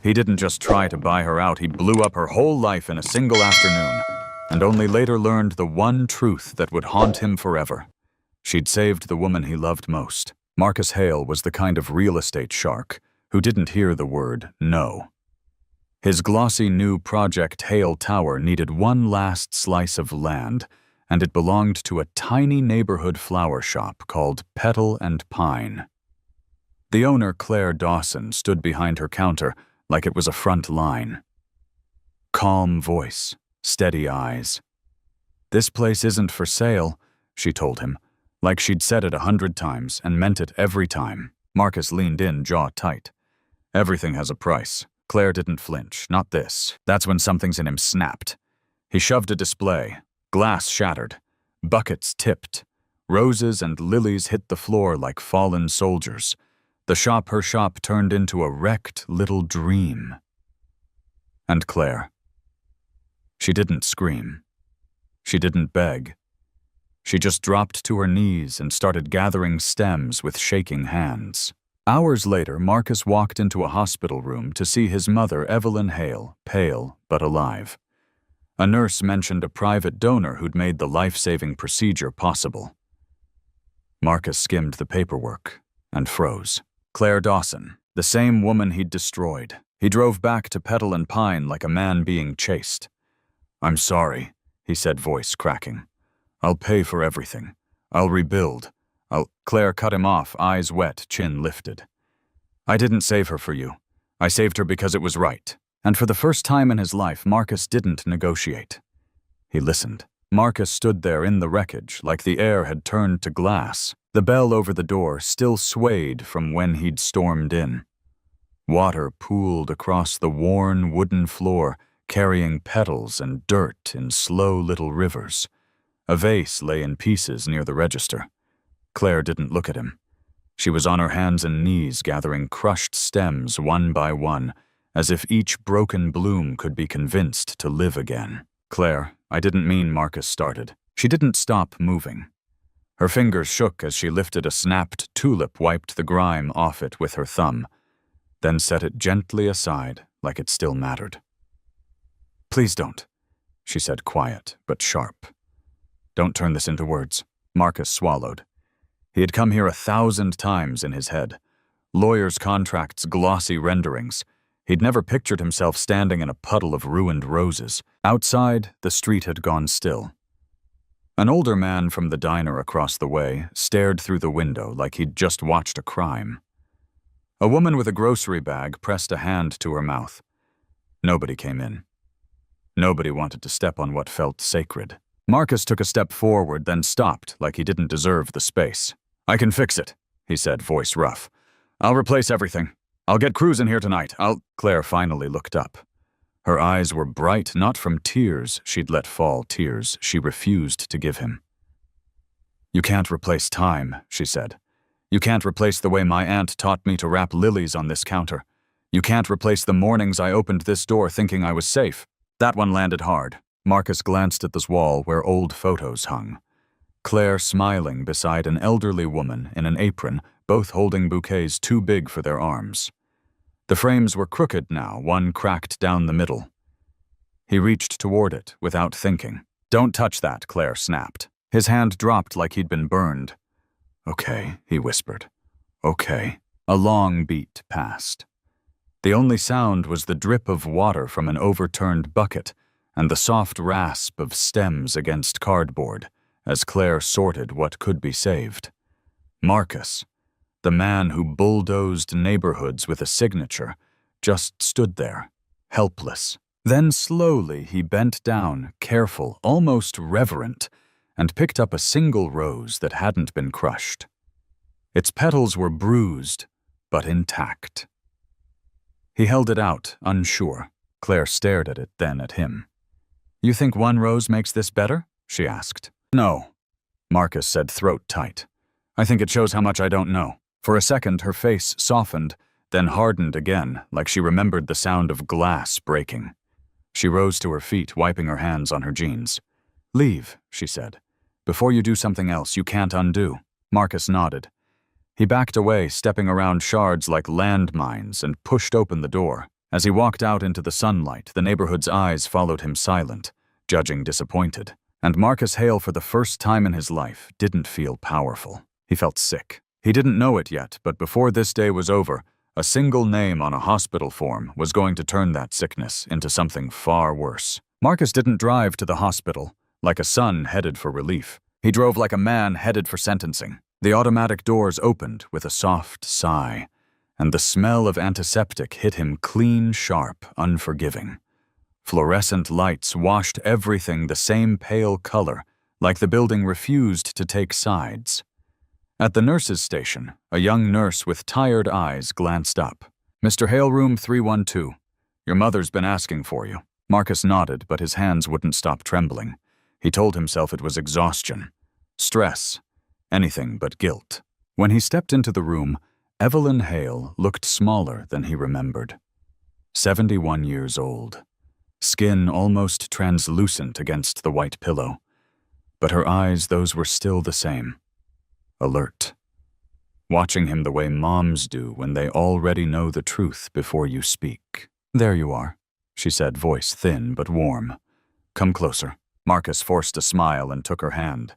He didn't just try to buy her out, he blew up her whole life in a single afternoon, and only later learned the one truth that would haunt him forever. She'd saved the woman he loved most. Marcus Hale was the kind of real estate shark who didn't hear the word no. His glossy new Project Hale Tower needed one last slice of land, and it belonged to a tiny neighborhood flower shop called Petal and Pine. The owner, Claire Dawson, stood behind her counter like it was a front line. Calm voice, steady eyes. "This place isn't for sale," she told him, like she'd said it 100 times and meant it every time. Marcus leaned in, jaw tight. "Everything has a price." Claire didn't flinch. "Not this." That's when something's in him snapped. He shoved a display. Glass shattered. Buckets tipped. Roses and lilies hit the floor like fallen soldiers. Her shop turned into a wrecked little dream. And Claire. She didn't scream. She didn't beg. She just dropped to her knees and started gathering stems with shaking hands. Hours later, Marcus walked into a hospital room to see his mother, Evelyn Hale, pale but alive. A nurse mentioned a private donor who'd made the life-saving procedure possible. Marcus skimmed the paperwork and froze. Claire Dawson, the same woman he'd destroyed. He drove back to Petal and Pine like a man being chased. "I'm sorry," he said, voice cracking. "I'll pay for everything. I'll rebuild. Claire cut him off, eyes wet, chin lifted. "I didn't save her for you. I saved her because it was right." And for the first time in his life, Marcus didn't negotiate. He listened. Marcus stood there in the wreckage, like the air had turned to glass. The bell over the door still swayed from when he'd stormed in. Water pooled across the worn wooden floor, carrying petals and dirt in slow little rivers. A vase lay in pieces near the register. Claire didn't look at him. She was on her hands and knees gathering crushed stems one by one, as if each broken bloom could be convinced to live again. "Claire, I didn't mean," Marcus started. She didn't stop moving. Her fingers shook as she lifted a snapped tulip, wiped the grime off it with her thumb, then set it gently aside like it still mattered. "Please don't," she said, quiet but sharp. "Don't turn this into words." Marcus swallowed. He had come here 1,000 times in his head. Lawyers' contracts, glossy renderings. He'd never pictured himself standing in a puddle of ruined roses. Outside, the street had gone still. An older man from the diner across the way stared through the window like he'd just watched a crime. A woman with a grocery bag pressed a hand to her mouth. Nobody came in. Nobody wanted to step on what felt sacred. Marcus took a step forward, then stopped like he didn't deserve the space. "I can fix it," he said, voice rough. "I'll replace everything. I'll get crews in here tonight. Claire finally looked up. Her eyes were bright, not from tears she'd let fall, tears she refused to give him. "You can't replace time," she said. "You can't replace the way my aunt taught me to wrap lilies on this counter. You can't replace the mornings I opened this door thinking I was safe." That one landed hard. Marcus glanced at this wall where old photos hung. Claire smiling beside an elderly woman in an apron, both holding bouquets too big for their arms. The frames were crooked now, one cracked down the middle. He reached toward it without thinking. "Don't touch that," Claire snapped. His hand dropped like he'd been burned. "Okay," he whispered. "Okay." A long beat passed. The only sound was the drip of water from an overturned bucket and the soft rasp of stems against cardboard as Claire sorted what could be saved. Marcus, the man who bulldozed neighborhoods with a signature, just stood there, helpless. Then slowly he bent down, careful, almost reverent, and picked up a single rose that hadn't been crushed. Its petals were bruised, but intact. He held it out, unsure. Claire stared at it, then at him. "You think one rose makes this better?" she asked. "No," Marcus said, throat tight. "I think it shows how much I don't know." For a second, her face softened, then hardened again, like she remembered the sound of glass breaking. She rose to her feet, wiping her hands on her jeans. "Leave," she said. "Before you do something else you can't undo." Marcus nodded. He backed away, stepping around shards like landmines, and pushed open the door. As he walked out into the sunlight, the neighborhood's eyes followed him silent, judging disappointed. And Marcus Hale, for the first time in his life, didn't feel powerful. He felt sick. He didn't know it yet, but before this day was over, a single name on a hospital form was going to turn that sickness into something far worse. Marcus didn't drive to the hospital like a son headed for relief. He drove like a man headed for sentencing. The automatic doors opened with a soft sigh, and the smell of antiseptic hit him clean, sharp, unforgiving. Fluorescent lights washed everything the same pale color, like the building refused to take sides. At the nurse's station, a young nurse with tired eyes glanced up. "Mr. Hale, room 312. Your mother's been asking for you." Marcus nodded, but his hands wouldn't stop trembling. He told himself it was exhaustion, stress, anything but guilt. When he stepped into the room, Evelyn Hale looked smaller than he remembered. 71 years old. Skin almost translucent against the white pillow. But her eyes, those were still the same. Alert. Watching him the way moms do when they already know the truth before you speak. "There you are," she said, voice thin but warm. "Come closer." Marcus forced a smile and took her hand.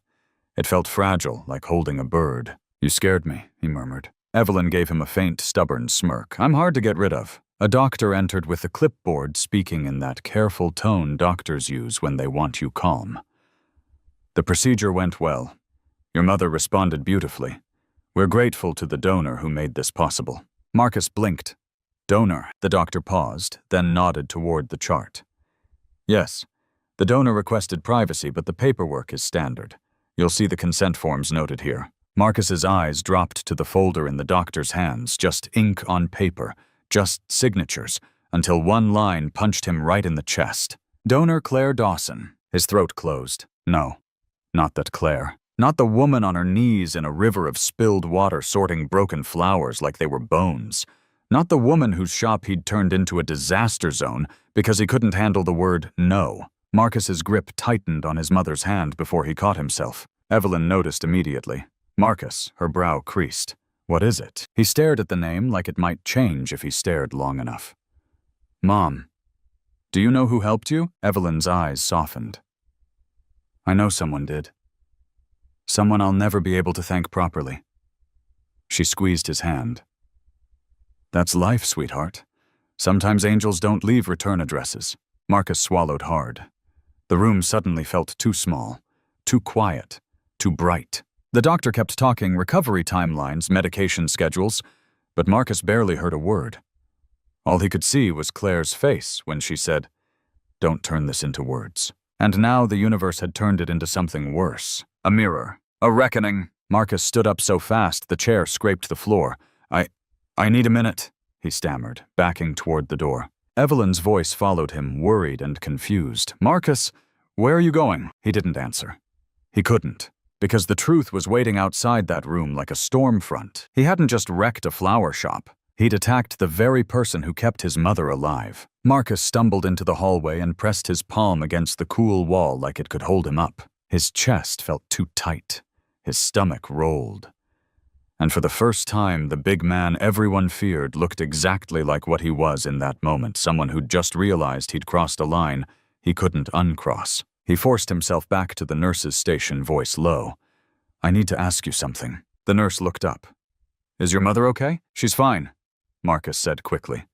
It felt fragile, like holding a bird. "You scared me," he murmured. Evelyn gave him a faint, stubborn smirk. "I'm hard to get rid of." A doctor entered with a clipboard, speaking in that careful tone doctors use when they want you calm. "The procedure went well. Your mother responded beautifully. We're grateful to the donor who made this possible." Marcus blinked. "Donor?" The doctor paused, then nodded toward the chart. "Yes. The donor requested privacy, but the paperwork is standard. You'll see the consent forms noted here." Marcus's eyes dropped to the folder in the doctor's hands, just ink on paper, just signatures, until one line punched him right in the chest. "Donor Claire Dawson." His throat closed. No, not that Claire. Not the woman on her knees in a river of spilled water sorting broken flowers like they were bones. Not the woman whose shop he'd turned into a disaster zone because he couldn't handle the word no. Marcus's grip tightened on his mother's hand before he caught himself. Evelyn noticed immediately. Marcus, her brow creased. "What is it?" He stared at the name like it might change if he stared long enough. "Mom. Do you know who helped you?" Evelyn's eyes softened. "I know someone did. Someone I'll never be able to thank properly." She squeezed his hand. "That's life, sweetheart. Sometimes angels don't leave return addresses." Marcus swallowed hard. The room suddenly felt too small, too quiet, too bright. The doctor kept talking recovery timelines, medication schedules, but Marcus barely heard a word. All he could see was Claire's face when she said, "Don't turn this into words." And now the universe had turned it into something worse. A mirror. A reckoning. Marcus stood up so fast the chair scraped the floor. I need a minute," he stammered, backing toward the door. Evelyn's voice followed him, worried and confused. "Marcus, where are you going?" He didn't answer. He couldn't, because the truth was waiting outside that room like a storm front. He hadn't just wrecked a flower shop. He'd attacked the very person who kept his mother alive. Marcus stumbled into the hallway and pressed his palm against the cool wall like it could hold him up. His chest felt too tight. His stomach rolled. And for the first time, the big man everyone feared looked exactly like what he was in that moment, someone who'd just realized he'd crossed a line he couldn't uncross. He forced himself back to the nurse's station, voice low. "I need to ask you something." The nurse looked up. "Is your mother okay?" "She's fine," Marcus said quickly.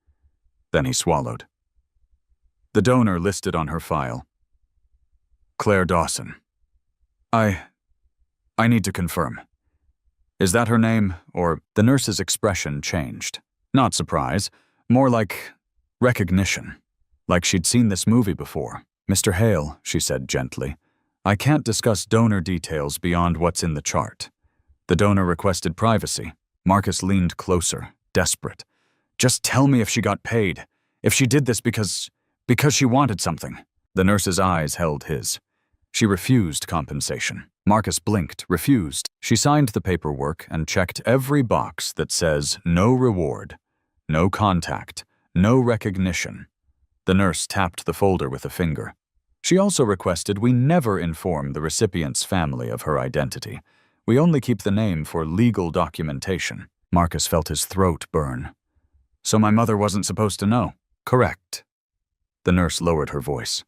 Then he swallowed. The donor listed on her file. "Claire Dawson. I need to confirm. Is that her name, or—" The nurse's expression changed. Not surprise, more like recognition. Like she'd seen this movie before. "Mr. Hale," she said gently, "I can't discuss donor details beyond what's in the chart. The donor requested privacy." Marcus leaned closer, desperate. "Just tell me if she got paid. If she did this because she wanted something." The nurse's eyes held his. She refused compensation. Marcus blinked, refused. She signed the paperwork and checked every box that says no reward, no contact, no recognition. The nurse tapped the folder with a finger. She also requested we never inform the recipient's family of her identity. We only keep the name for legal documentation. Marcus felt his throat burn. "So my mother wasn't supposed to know?" Correct. The nurse lowered her voice.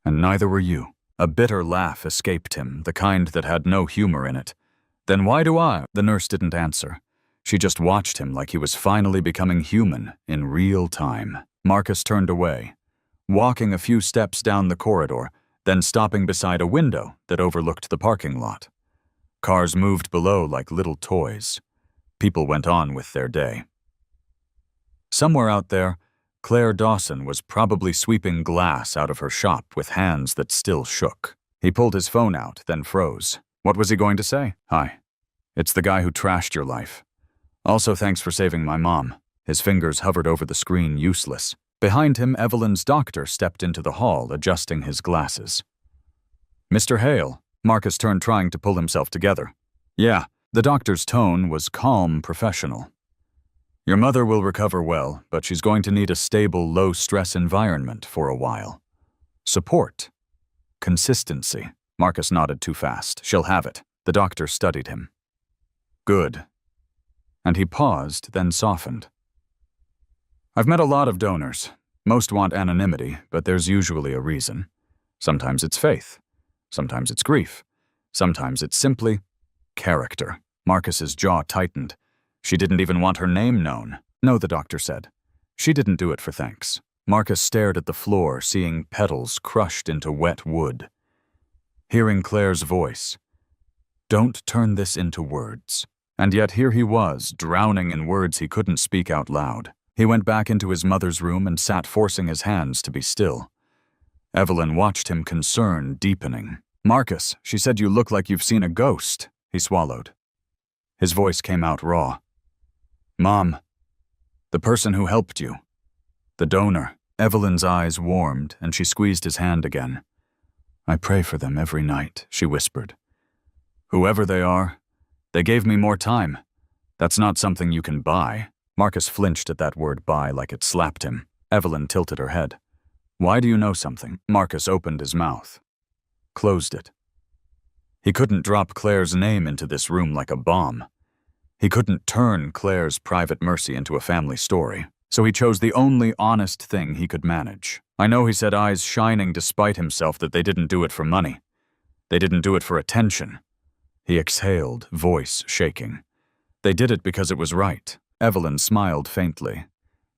And neither were you. A bitter laugh escaped him, the kind that had no humor in it. Then why do I? The nurse didn't answer. She just watched him like he was finally becoming human in real time. Marcus turned away, walking a few steps down the corridor, then stopping beside a window that overlooked the parking lot. Cars moved below like little toys. People went on with their day. Somewhere out there, Claire Dawson was probably sweeping glass out of her shop with hands that still shook. He pulled his phone out, then froze. What was he going to say? Hi. It's the guy who trashed your life. Also, thanks for saving my mom. His fingers hovered over the screen, useless. Behind him, Evelyn's doctor stepped into the hall, adjusting his glasses. Mr. Hale. Marcus turned, trying to pull himself together. Yeah, the doctor's tone was calm, professional. Your mother will recover well, but she's going to need a stable, low-stress environment for a while. Support. Consistency. Marcus nodded too fast. She'll have it. The doctor studied him. Good. And he paused, then softened. I've met a lot of donors. Most want anonymity, but there's usually a reason. Sometimes it's faith. Sometimes it's grief. Sometimes it's simply character. Marcus's jaw tightened. She didn't even want her name known. No, the doctor said. She didn't do it for thanks. Marcus stared at the floor, seeing petals crushed into wet wood. Hearing Claire's voice. Don't turn this into words. And yet here he was, drowning in words he couldn't speak out loud. He went back into his mother's room and sat, forcing his hands to be still. Evelyn watched him, concern deepening. Marcus, she said you look like you've seen a ghost. He swallowed. His voice came out raw. Mom, the person who helped you. The donor. Evelyn's eyes warmed, and she squeezed his hand again. I pray for them every night, she whispered. Whoever they are, they gave me more time. That's not something you can buy. Marcus flinched at that word buy like it slapped him. Evelyn tilted her head. Why do you know something? Marcus opened his mouth. Closed it. He couldn't drop Claire's name into this room like a bomb. He couldn't turn Claire's private mercy into a family story. So he chose the only honest thing he could manage. I know, he said, eyes shining despite himself, that they didn't do it for money. They didn't do it for attention. He exhaled, voice shaking. They did it because it was right. Evelyn smiled faintly.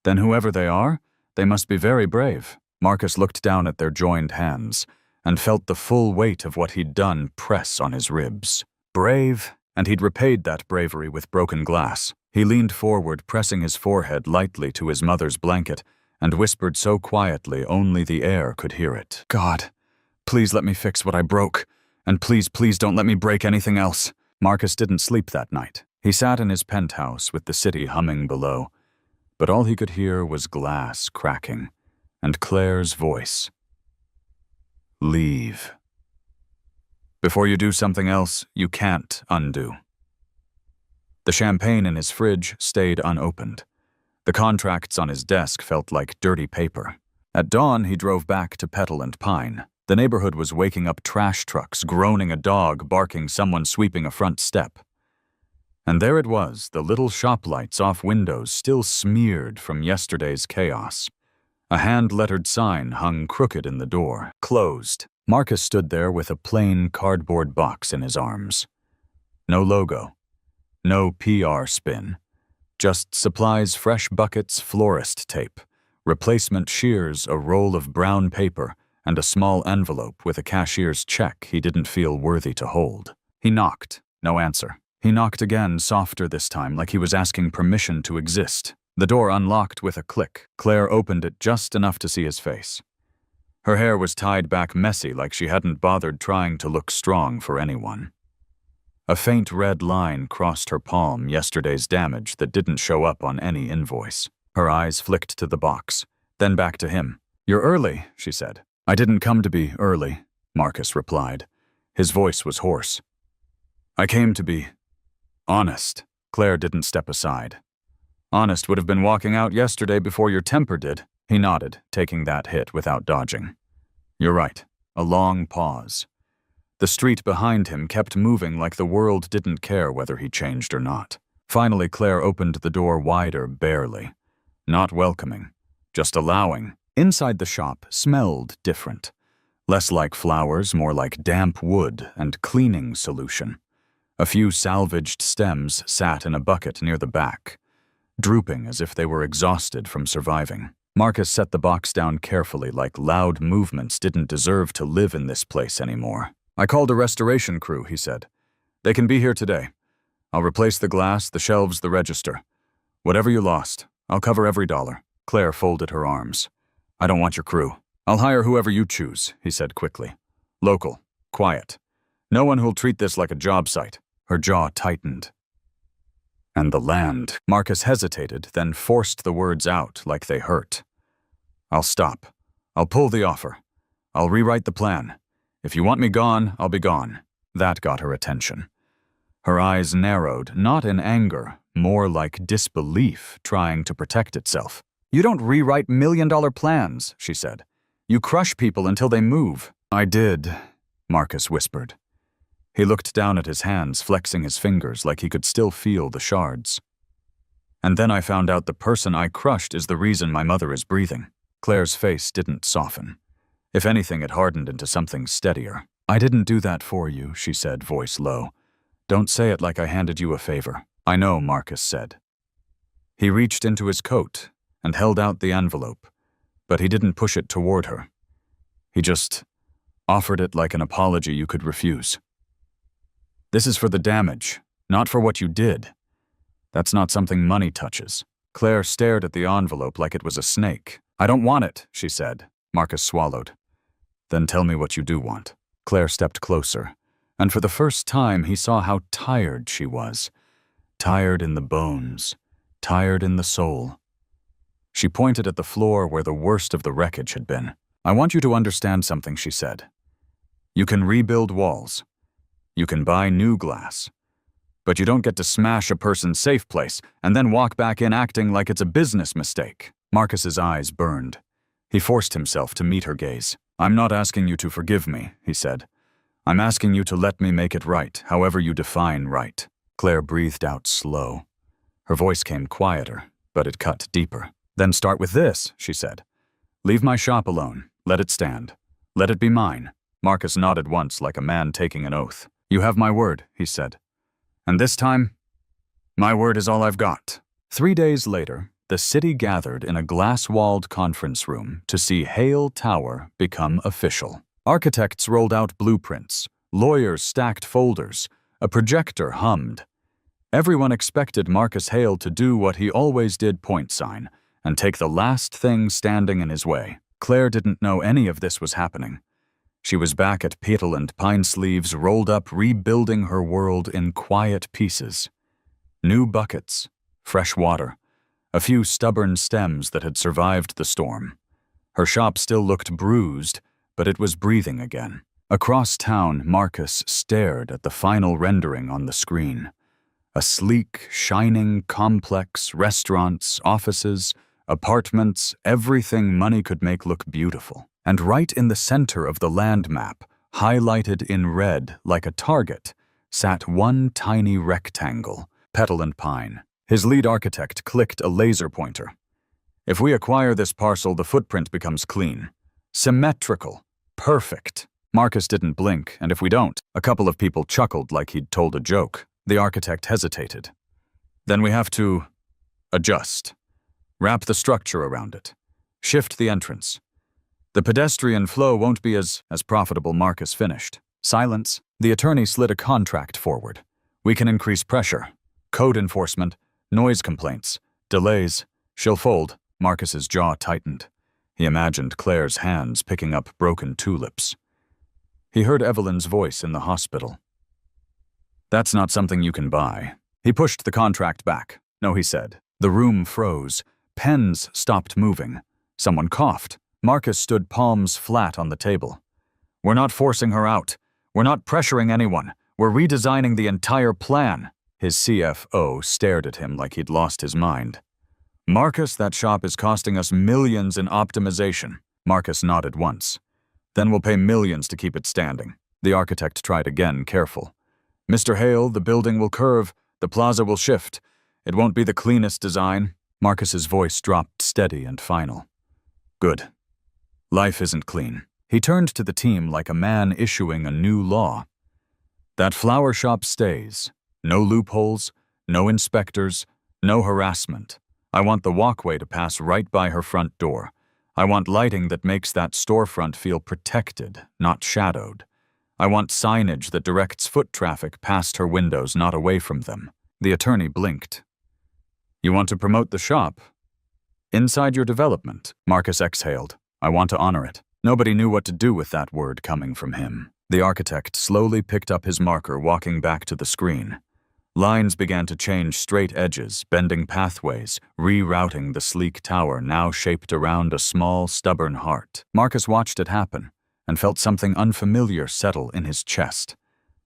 Then whoever they are, they must be very brave. Marcus looked down at their joined hands and felt the full weight of what he'd done press on his ribs. Brave, and he'd repaid that bravery with broken glass. He leaned forward, pressing his forehead lightly to his mother's blanket, and whispered so quietly only the air could hear it. God, please let me fix what I broke. And please, please don't let me break anything else. Marcus didn't sleep that night. He sat in his penthouse with the city humming below, but all he could hear was glass cracking and Claire's voice. Leave. Before you do something else, you can't undo. The champagne in his fridge stayed unopened. The contracts on his desk felt like dirty paper. At dawn, he drove back to Petal and Pine. The neighborhood was waking up, trash trucks, groaning, a dog barking, someone sweeping a front step. And there it was, the little shop lights off windows still smeared from yesterday's chaos. A hand-lettered sign hung crooked in the door, closed. Marcus stood there with a plain cardboard box in his arms. No logo. No PR spin. Just supplies, fresh buckets, florist tape, replacement shears, a roll of brown paper, and a small envelope with a cashier's check he didn't feel worthy to hold. He knocked. No answer. He knocked again, softer this time, like he was asking permission to exist. The door unlocked with a click. Claire opened it just enough to see his face. Her hair was tied back messy, like she hadn't bothered trying to look strong for anyone. A faint red line crossed her palm, yesterday's damage that didn't show up on any invoice. Her eyes flicked to the box, then back to him. You're early, she said. I didn't come to be early, Marcus replied. His voice was hoarse. I came to be honest. Claire didn't step aside. Honest would have been walking out yesterday before your temper did. He nodded, taking that hit without dodging. You're right. A long pause. The street behind him kept moving like the world didn't care whether he changed or not. Finally, Claire opened the door wider, barely. Not welcoming. just allowing. Inside the shop smelled different. Less like flowers, more like damp wood and cleaning solution. A few salvaged stems sat in a bucket near the back, drooping as if they were exhausted from surviving. Marcus set the box down carefully, like loud movements didn't deserve to live in this place anymore. "I called a restoration crew," he said. "They can be here today. I'll replace the glass, the shelves, the register. Whatever you lost, I'll cover every dollar." Claire folded her arms. "I don't want your crew. I'll hire whoever you choose," he said quickly. "Local, quiet. No one who'll treat this like a job site." Her jaw tightened. "And the land." Marcus hesitated, then forced the words out like they hurt. "I'll stop. I'll pull the offer. I'll rewrite the plan. If you want me gone, I'll be gone." That got her attention. Her eyes narrowed, not in anger, more like disbelief trying to protect itself. "You don't rewrite million-dollar plans," she said. "You crush people until they move." "I did," Marcus whispered. He looked down at his hands, flexing his fingers like he could still feel the shards. "And then I found out the person I crushed is the reason my mother is breathing." Claire's face didn't soften. If anything, it hardened into something steadier. "I didn't do that for you," she said, voice low. "Don't say it like I handed you a favor." "I know," Marcus said. He reached into his coat and held out the envelope, but he didn't push it toward her. He just offered it like an apology you could refuse. "This is for the damage, not for what you did. That's not something money touches." Claire stared at the envelope like it was a snake. "I don't want it," she said. Marcus swallowed. "Then tell me what you do want." Claire stepped closer, and for the first time he saw how tired she was. Tired in the bones, tired in the soul. She pointed at the floor where the worst of the wreckage had been. "I want you to understand something," she said. "You can rebuild walls. You can buy new glass. But you don't get to smash a person's safe place and then walk back in acting like it's a business mistake." Marcus's eyes burned. He forced himself to meet her gaze. "I'm not asking you to forgive me," he said. "I'm asking you to let me make it right, however you define right." Claire breathed out slow. Her voice came quieter, but it cut deeper. "Then start with this," she said. "Leave my shop alone. Let it stand. Let it be mine." Marcus nodded once like a man taking an oath. "You have my word," he said. "And this time, my word is all I've got." 3 days later, the city gathered in a glass-walled conference room to see Hale Tower become official. Architects rolled out blueprints, lawyers stacked folders, a projector hummed. Everyone expected Marcus Hale to do what he always did, point sign, and take the last thing standing in his way. Claire didn't know any of this was happening. She was back at Petal Pine sleeves rolled up, rebuilding her world in quiet pieces. New buckets, fresh water, a few stubborn stems that had survived the storm. Her shop still looked bruised, but it was breathing again. Across town, Marcus stared at the final rendering on the screen. A sleek, shining complex, restaurants, offices, apartments, everything money could make look beautiful. And right in the center of the land map, highlighted in red like a target, sat one tiny rectangle, Petal and Pine. His lead architect clicked a laser pointer. "If we acquire this parcel, the footprint becomes clean. Symmetrical. Perfect." Marcus didn't blink, and if we don't, a couple of people chuckled like he'd told a joke. The architect hesitated. "Then we have to adjust. Wrap the structure around it. Shift the entrance. The pedestrian flow won't be as profitable." Marcus finished. Silence. The attorney slid a contract forward. "We can increase pressure. Code enforcement, noise complaints, delays. She'll fold." Marcus's jaw tightened. He imagined Claire's hands picking up broken tulips. He heard Evelyn's voice in the hospital. "That's not something you can buy." He pushed the contract back. "No," he said. The room froze. Pens stopped moving. Someone coughed. Marcus stood palms flat on the table. "We're not forcing her out. We're not pressuring anyone. We're redesigning the entire plan." His CFO stared at him like he'd lost his mind. "Marcus, that shop is costing us millions in optimization." Marcus nodded once. "Then we'll pay millions to keep it standing." The architect tried again, careful. "Mr. Hale, the building will curve. The plaza will shift. It won't be the cleanest design." Marcus's voice dropped steady and final. Good. Life isn't clean. He turned to the team like a man issuing a new law. That flower shop stays. No loopholes, no inspectors, no harassment. I want the walkway to pass right by her front door. I want lighting that makes that storefront feel protected, not shadowed. I want signage that directs foot traffic past her windows, not away from them. The attorney blinked. You want to promote the shop? Inside your development, Marcus exhaled. I want to honor it. Nobody knew what to do with that word coming from him. The architect slowly picked up his marker, walking back to the screen. Lines began to change straight edges, bending pathways, rerouting the sleek tower now shaped around a small, stubborn heart. Marcus watched it happen and felt something unfamiliar settle in his chest.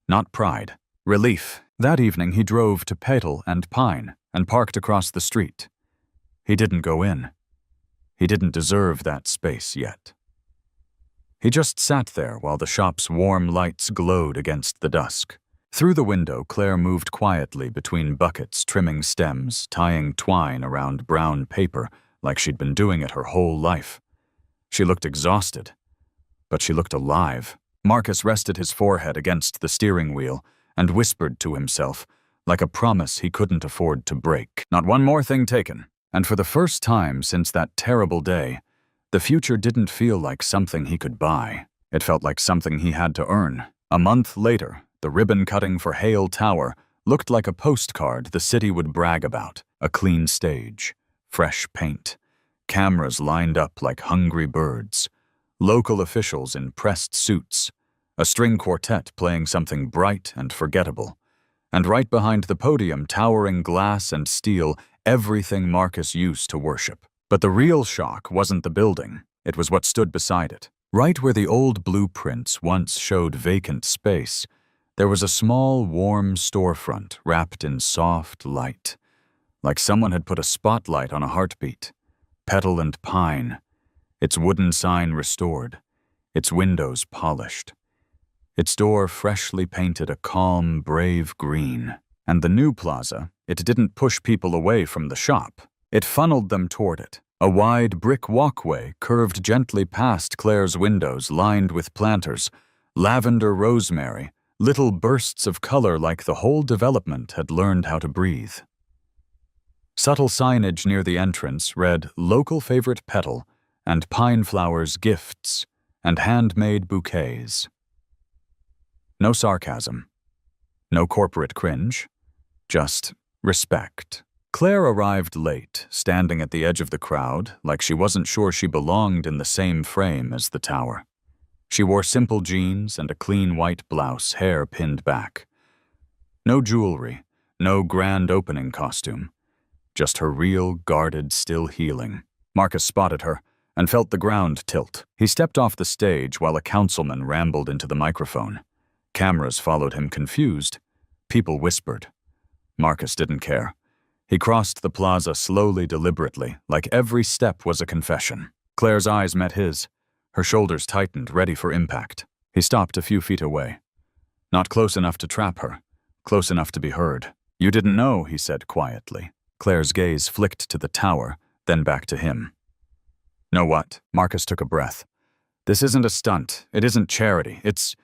Not pride, relief. That evening he drove to Petal and Pine and parked across the street. He didn't go in. He didn't deserve that space yet. He just sat there while the shop's warm lights glowed against the dusk. Through the window, Claire moved quietly between buckets, trimming stems, tying twine around brown paper like she'd been doing it her whole life. She looked exhausted, but she looked alive. Marcus rested his forehead against the steering wheel and whispered to himself, like a promise he couldn't afford to break. Not one more thing taken. And for the first time since that terrible day, the future didn't feel like something he could buy. It felt like something he had to earn. A month later, the ribbon cutting for Hale Tower looked like a postcard the city would brag about. A clean stage, fresh paint, cameras lined up like hungry birds, local officials in pressed suits, a string quartet playing something bright and forgettable, and right behind the podium, towering glass and steel, everything Marcus used to worship. But the real shock wasn't the building, it was what stood beside it. Right where the old blueprints once showed vacant space, there was a small, warm storefront wrapped in soft light, like someone had put a spotlight on a heartbeat. Petal and Pine, its wooden sign restored, its windows polished, its door freshly painted a calm, brave green. And the new plaza, it didn't push people away from the shop. It funneled them toward it. A wide brick walkway curved gently past Claire's windows, lined with planters, lavender rosemary, little bursts of color like the whole development had learned how to breathe. Subtle signage near the entrance read Local Favorite Petal and Pine Flowers Gifts and Handmade Bouquets. No sarcasm. No corporate cringe. Just respect. Claire arrived late, standing at the edge of the crowd like she wasn't sure she belonged in the same frame as the tower. She wore simple jeans and a clean white blouse, hair pinned back. No jewelry, no grand opening costume. Just her real, guarded, still healing. Marcus spotted her and felt the ground tilt. He stepped off the stage while a councilman rambled into the microphone. Cameras followed him, confused. People whispered. Marcus didn't care. He crossed the plaza slowly, deliberately, like every step was a confession. Claire's eyes met his. Her shoulders tightened, ready for impact. He stopped a few feet away. Not close enough to trap her, close enough to be heard. You didn't know, he said quietly. Claire's gaze flicked to the tower, then back to him. Know what? Marcus took a breath. This isn't a stunt. It isn't charity. It's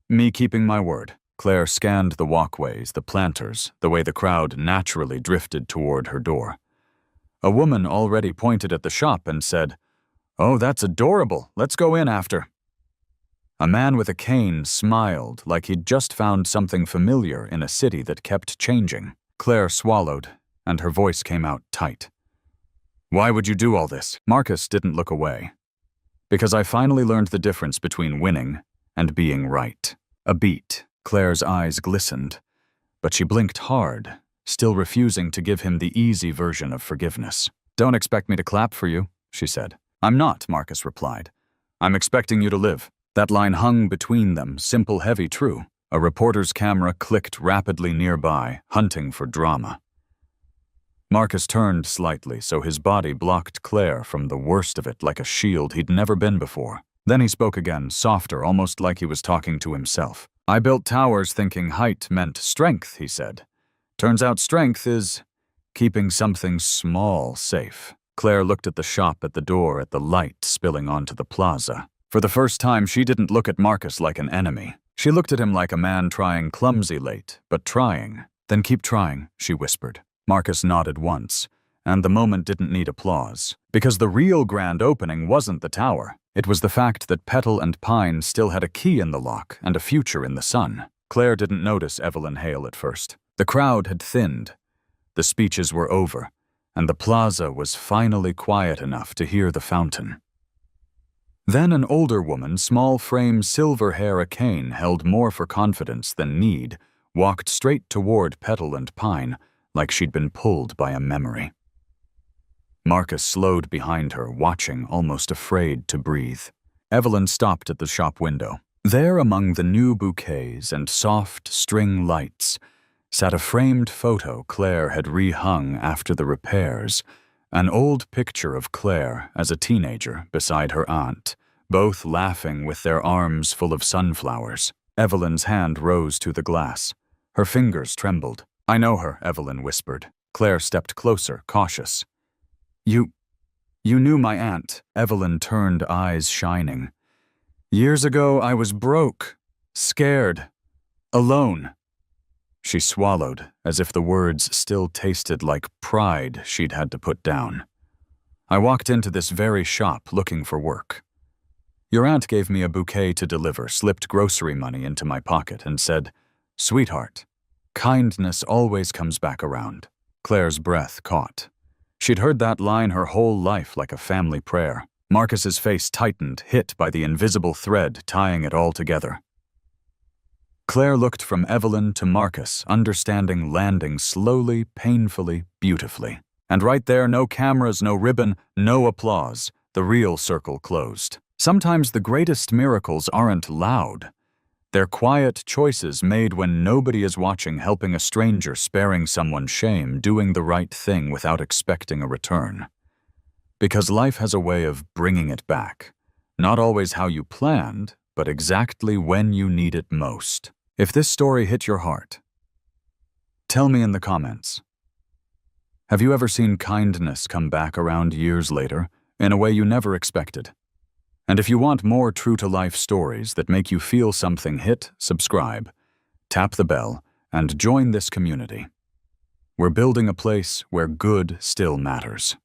me keeping my word. Claire scanned the walkways, the planters, the way the crowd naturally drifted toward her door. A woman already pointed at the shop and said, "Oh, that's adorable. Let's go in after." A man with a cane smiled like he'd just found something familiar in a city that kept changing. Claire swallowed, and her voice came out tight. "Why would you do all this?" Marcus didn't look away. "Because I finally learned the difference between winning and being right." A beat. Claire's eyes glistened, but she blinked hard, still refusing to give him the easy version of forgiveness. "Don't expect me to clap for you," she said. "I'm not," Marcus replied. "I'm expecting you to live." That line hung between them, simple, heavy, true. A reporter's camera clicked rapidly nearby, hunting for drama. Marcus turned slightly so his body blocked Claire from the worst of it like a shield he'd never been before. Then he spoke again, softer, almost like he was talking to himself. "I built towers thinking height meant strength," he said. "Turns out strength is keeping something small safe." Claire looked at the shop at the door at the light spilling onto the plaza. For the first time, she didn't look at Marcus like an enemy. She looked at him like a man trying clumsy late, but trying. Then keep trying, she whispered. Marcus nodded once, and the moment didn't need applause. Because the real grand opening wasn't the tower. It was the fact that Petal and Pine still had a key in the lock and a future in the sun. Claire didn't notice Evelyn Hale at first. The crowd had thinned. The speeches were over, and the plaza was finally quiet enough to hear the fountain. Then an older woman, small frame, silver hair, a cane held more for confidence than need, walked straight toward Petal and Pine like she'd been pulled by a memory. Marcus slowed behind her, watching, almost afraid to breathe. Evelyn stopped at the shop window. There, among the new bouquets and soft string lights, sat a framed photo Claire had rehung after the repairs, an old picture of Claire as a teenager beside her aunt, both laughing with their arms full of sunflowers. Evelyn's hand rose to the glass. Her fingers trembled. "I know her," Evelyn whispered. Claire stepped closer, cautious. You knew my aunt." Evelyn turned, eyes shining. "Years ago, I was broke, scared, alone." She swallowed, as if the words still tasted like pride she'd had to put down. "I walked into this very shop looking for work. Your aunt gave me a bouquet to deliver, slipped grocery money into my pocket, and said, 'Sweetheart, kindness always comes back around.'" Claire's breath caught. She'd heard that line her whole life like a family prayer. Marcus's face tightened, hit by the invisible thread tying it all together. Claire looked from Evelyn to Marcus, understanding landing slowly, painfully, beautifully. And right there, no cameras, no ribbon, no applause. The real circle closed. Sometimes the greatest miracles aren't loud. They're quiet choices made when nobody is watching, helping a stranger, sparing someone shame, doing the right thing without expecting a return. Because life has a way of bringing it back. Not always how you planned, but exactly when you need it most. If this story hit your heart, tell me in the comments. Have you ever seen kindness come back around years later, in a way you never expected? And if you want more true-to-life stories that make you feel something, hit subscribe, tap the bell, and join this community. We're building a place where good still matters.